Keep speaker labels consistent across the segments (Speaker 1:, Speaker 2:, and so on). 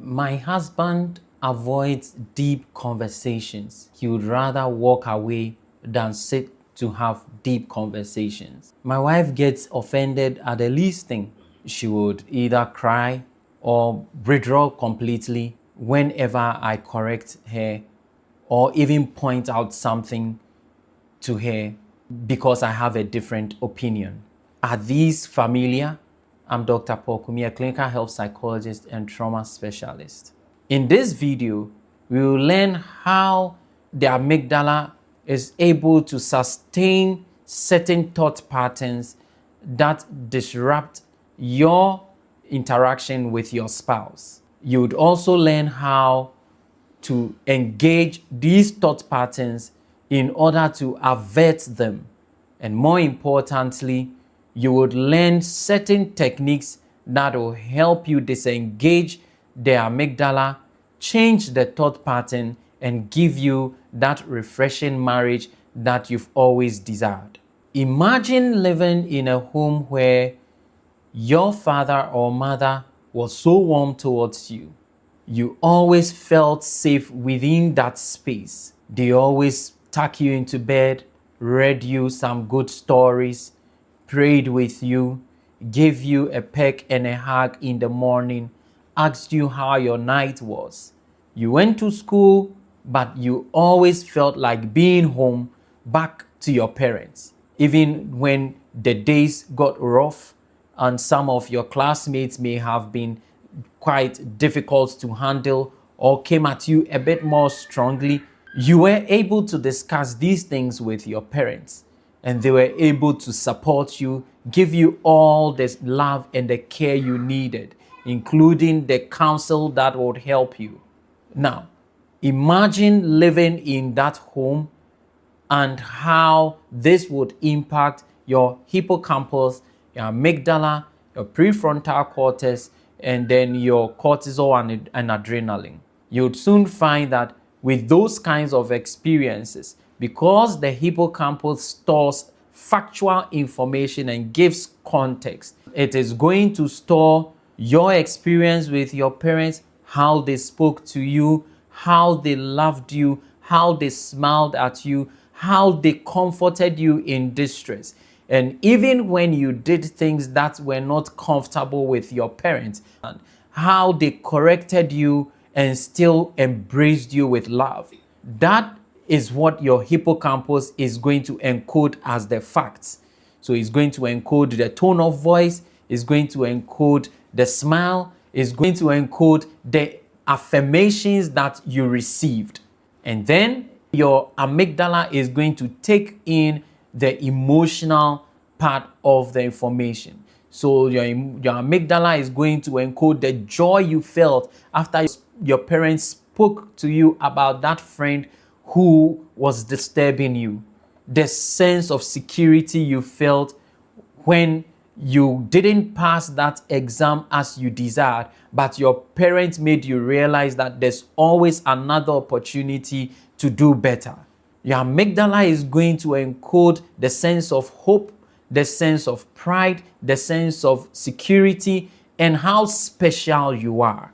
Speaker 1: My husband avoids deep conversations. He would rather walk away than sit to have deep conversations. My wife gets offended at the least thing. She would either cry or withdraw completely whenever I correct her or even point out something to her because I have a different opinion. Are these familiar? I'm Dr. Paul Kumi, a clinical health psychologist and trauma specialist. In this video, we will learn how the amygdala is able to sustain certain thought patterns that disrupt your interaction with your spouse. You would also learn how to engage these thought patterns in order to avert them. And more importantly, you would learn certain techniques that will help you disengage the amygdala, change the thought pattern, and give you that refreshing marriage that you've always desired. Imagine living in a home where your father or mother was so warm towards you. You always felt safe within that space. They always tuck you into bed, read you some good stories, prayed with you, gave you a peck and a hug in the morning, asked you how your night was. You went to school, but you always felt like being home back to your parents. Even when the days got rough and some of your classmates may have been quite difficult to handle or came at you a bit more strongly, you were able to discuss these things with your parents and they were able to support you, give you all this love and the care you needed, including the counsel that would help you. Now, imagine living in that home and how this would impact your hippocampus, your amygdala, your prefrontal cortex, and then your cortisol and adrenaline. You'd soon find that with those kinds of experiences, because the hippocampus stores factual information and gives context, it is going to store your experience with your parents, how they spoke to you, how they loved you, how they smiled at you, how they comforted you in distress. And even when you did things that were not comfortable with your parents, and how they corrected you and still embraced you with love. That is what your hippocampus is going to encode as the facts. So it's going to encode the tone of voice, it's going to encode the smile, it's going to encode the affirmations that you received. And then your amygdala is going to take in the emotional part of the information. So your amygdala is going to encode the joy you felt after your parents spoke to you about that friend who was disturbing you. The sense of security you felt when you didn't pass that exam as you desired, but your parents made you realize that there's always another opportunity to do better. Your amygdala is going to encode the sense of hope, the sense of pride, the sense of security, and how special you are.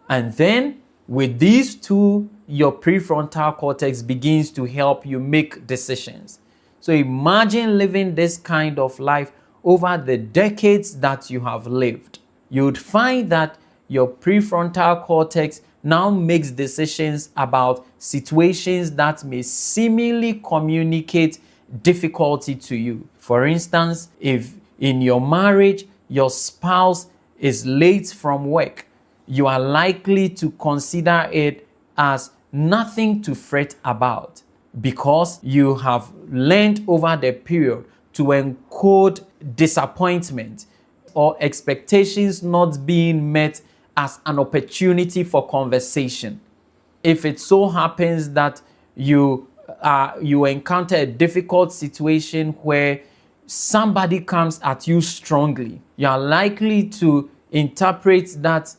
Speaker 1: And then with these two, your prefrontal cortex begins to help you make decisions. So imagine living this kind of life over the decades that you have lived. You would find that your prefrontal cortex now makes decisions about situations that may seemingly communicate difficulty to you. For instance, if in your marriage, your spouse is late from work, you are likely to consider it as nothing to fret about because you have learned over the period to encode disappointment or expectations not being met as an opportunity for conversation. If it so happens that you encounter a difficult situation where somebody comes at you strongly, you are likely to interpret that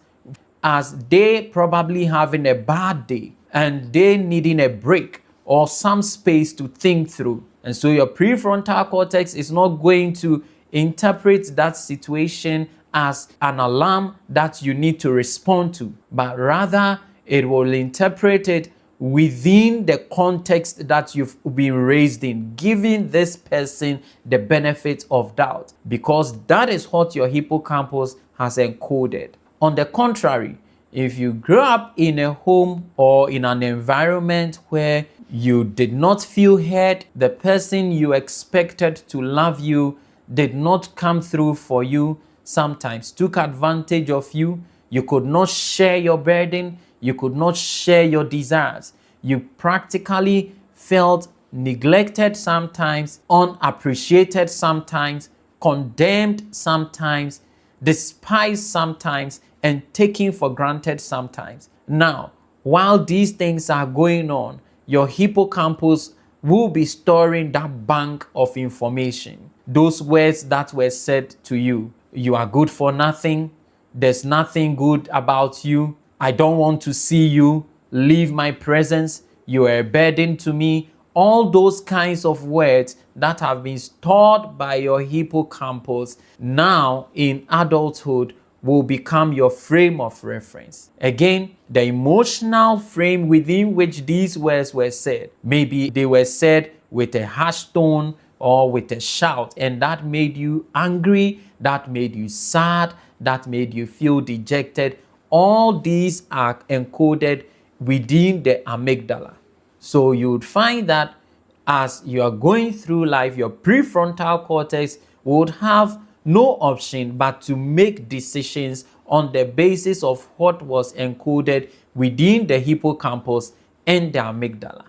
Speaker 1: as they probably having a bad day and they needing a break or some space to think through. And so your prefrontal cortex is not going to interpret that situation as an alarm that you need to respond to, but rather it will interpret it within the context that you've been raised in, giving this person the benefit of doubt, because that is what your hippocampus has encoded. On the contrary, if you grew up in a home or in an environment where you did not feel heard, the person you expected to love you did not come through for you, sometimes took advantage of you, you could not share your burden, you could not share your desires, you practically felt neglected sometimes, unappreciated sometimes, condemned sometimes, despised sometimes, and taken for granted sometimes. Now, while these things are going on, your hippocampus will be storing that bank of information. Those words that were said to you: you are good for nothing, there's nothing good about you, I don't want to see you, leave my presence, you are a burden to me. All those kinds of words that have been stored by your hippocampus now in adulthood will become your frame of reference. Again, the emotional frame within which these words were said, maybe they were said with a harsh tone or with a shout, and that made you angry, that made you sad, that made you feel dejected. All these are encoded within the amygdala. So you would find that as you are going through life, your prefrontal cortex would have no option but to make decisions on the basis of what was encoded within the hippocampus and the amygdala.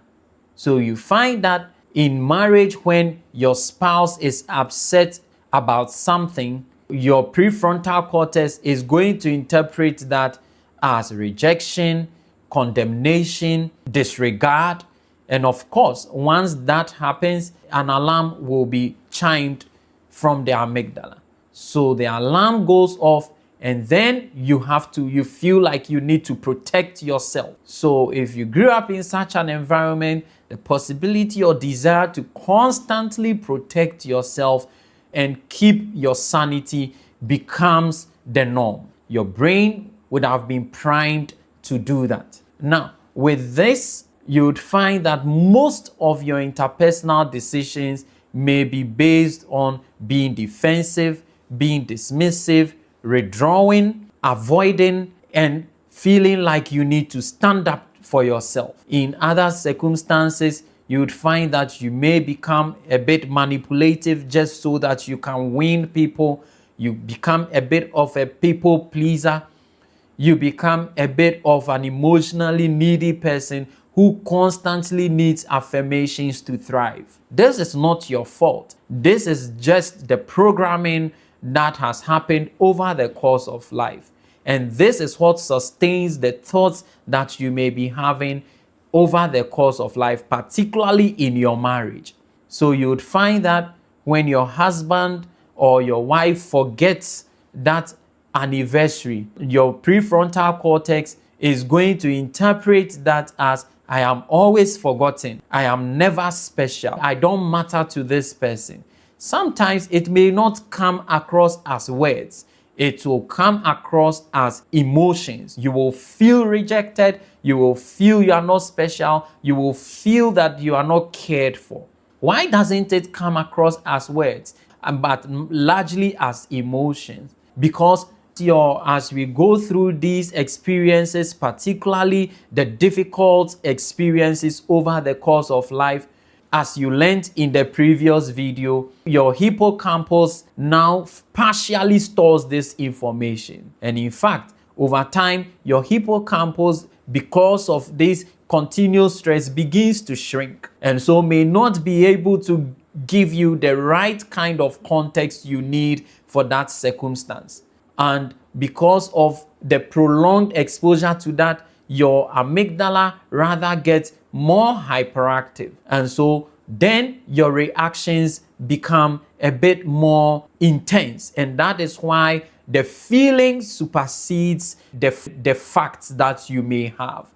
Speaker 1: So you find that in marriage, when your spouse is upset about something, your prefrontal cortex is going to interpret that as rejection, condemnation, disregard. And of course, once that happens, an alarm will be chimed from the amygdala. So the alarm goes off, and then you feel like you need to protect yourself. So if you grew up in such an environment, the possibility or desire to constantly protect yourself and keep your sanity becomes the norm. Your brain would have been primed to do that. Now, with this, you would find that most of your interpersonal decisions may be based on being defensive, being dismissive, withdrawing, avoiding, and feeling like you need to stand up for yourself. In other circumstances, you would find that you may become a bit manipulative just so that you can win people. You become a bit of a people pleaser. You become a bit of an emotionally needy person who constantly needs affirmations to thrive. This is not your fault. This is just the programming that has happened over the course of life. And this is what sustains the thoughts that you may be having over the course of life, particularly in your marriage. So you would find that when your husband or your wife forgets that anniversary, your prefrontal cortex is going to interpret that as, I am always forgotten, I am never special, I don't matter to this person. Sometimes it may not come across as words. It will come across as emotions. You will feel rejected. You will feel you are not special. You will feel that you are not cared for. Why doesn't it come across as words, but largely as emotions? Because as we go through these experiences, particularly the difficult experiences over the course of life, as you learned in the previous video, your hippocampus now partially stores this information. And in fact, over time, your hippocampus, because of this continuous stress, begins to shrink, and so may not be able to give you the right kind of context you need for that circumstance. And because of the prolonged exposure to that, your amygdala rather gets more hyperactive. And so then your reactions become a bit more intense. And that is why the feeling supersedes the facts that you may have.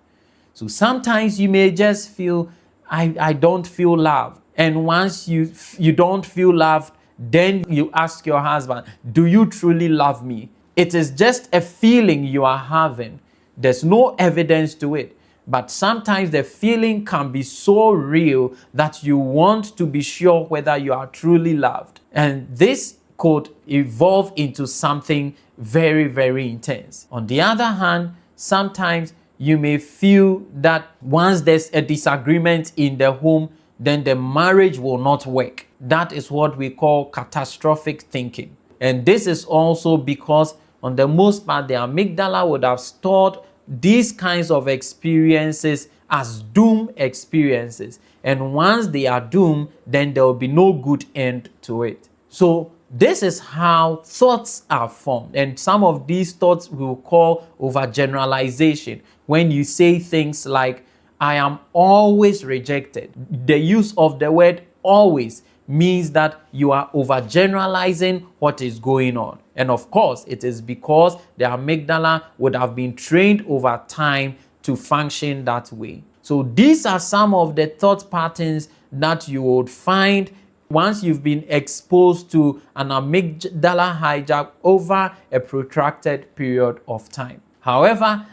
Speaker 1: So sometimes you may just feel, I don't feel loved. And once you don't feel loved, then you ask your husband, do you truly love me? It is just a feeling you are having. There's no evidence to it. But sometimes the feeling can be so real that you want to be sure whether you are truly loved. And this could evolve into something very, very intense. On the other hand, sometimes you may feel that once there's a disagreement in the home, then the marriage will not work. That is what we call catastrophic thinking. And this is also because, on the most part, the amygdala would have stored these kinds of experiences as doom experiences. And once they are doomed, then there will be no good end to it. So this is how thoughts are formed. And some of these thoughts we will call overgeneralization. When you say things like, I am always rejected. The use of the word always means that you are overgeneralizing what is going on. And of course, it is because the amygdala would have been trained over time to function that way. So these are some of the thought patterns that you would find once you've been exposed to an amygdala hijack over a protracted period of time. However,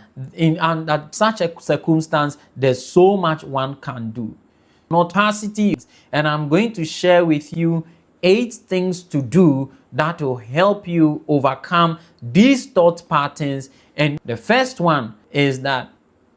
Speaker 1: under such a circumstance, there's so much one can do. Opacity, and I'm going to share with you 8 things to do that will help you overcome these thought patterns. And the first one is that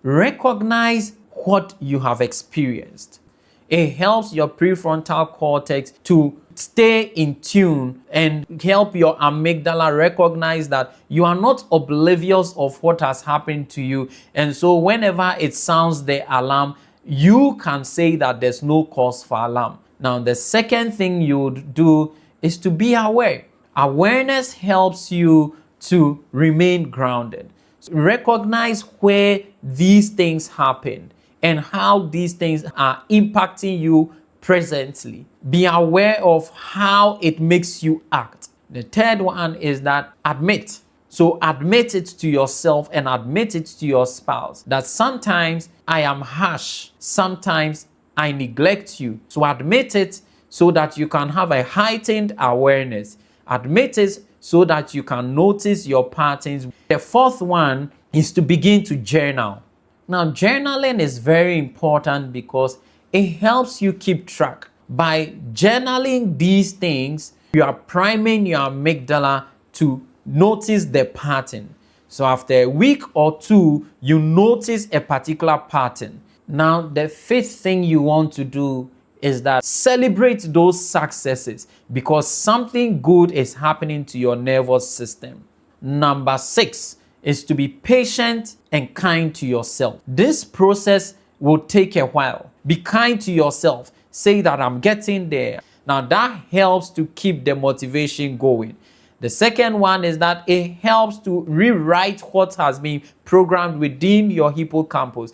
Speaker 1: recognize what you have experienced. It helps your prefrontal cortex to stay in tune and help your amygdala recognize that you are not oblivious of what has happened to you. And so whenever it sounds the alarm, you can say that there's no cause for alarm. Now, the second thing you would do is to be aware. Awareness helps you to remain grounded. Recognize where these things happen and how these things are impacting you presently. Be aware of how it makes you act. The third one is that admit. So admit it to yourself and admit it to your spouse that sometimes I am harsh, sometimes I neglect you. So admit it so that you can have a heightened awareness. Admit it so that you can notice your patterns. The fourth one is to begin to journal. Now, journaling is very important because it helps you keep track. By journaling these things, you are priming your amygdala to notice the pattern. So after a week or two, you notice a particular pattern. Now, the fifth thing you want to do is that celebrate those successes because something good is happening to your nervous system. Number 6 is to be patient and kind to yourself. This process will take a while. Be kind to yourself. Say that I'm getting there. Now that helps to keep the motivation going. The second one is that it helps to rewrite what has been programmed within your hippocampus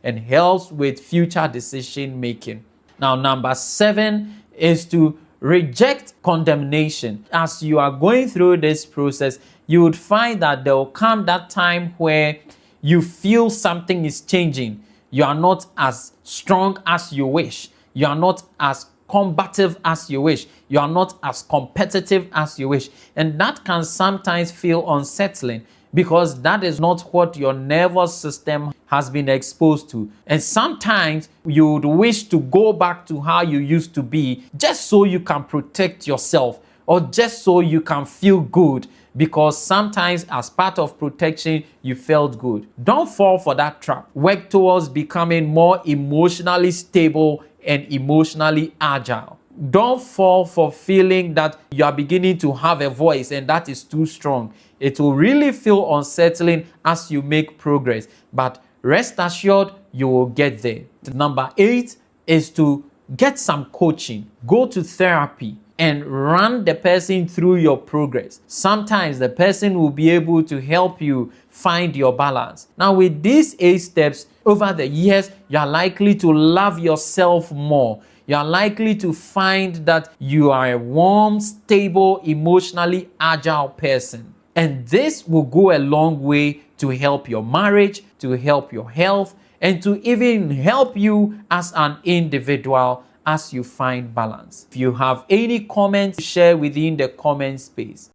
Speaker 1: and helps with future decision making. Now, number 7 is to reject condemnation. As you are going through this process, you would find that there will come that time where you feel something is changing. You are not as strong as you wish. You are not as combative as you wish. You are not as competitive as you wish. And that can sometimes feel unsettling because that is not what your nervous system has been exposed to. And sometimes you would wish to go back to how you used to be just so you can protect yourself or just so you can feel good, because sometimes as part of protection, you felt good. Don't fall for that trap. Work towards becoming more emotionally stable and emotionally agile. Don't fall for feeling that you are beginning to have a voice and that is too strong. It will really feel unsettling as you make progress, but rest assured you will get there. Number 8 is to get some coaching. Go to therapy and run the person through your progress. Sometimes the person will be able to help you find your balance. Now, with these 8 steps, over the years, you are likely to love yourself more. You are likely to find that you are a warm, stable, emotionally agile person. And this will go a long way to help your marriage, to help your health, and to even help you as an individual as you find balance. If you have any comments, share within the comment space.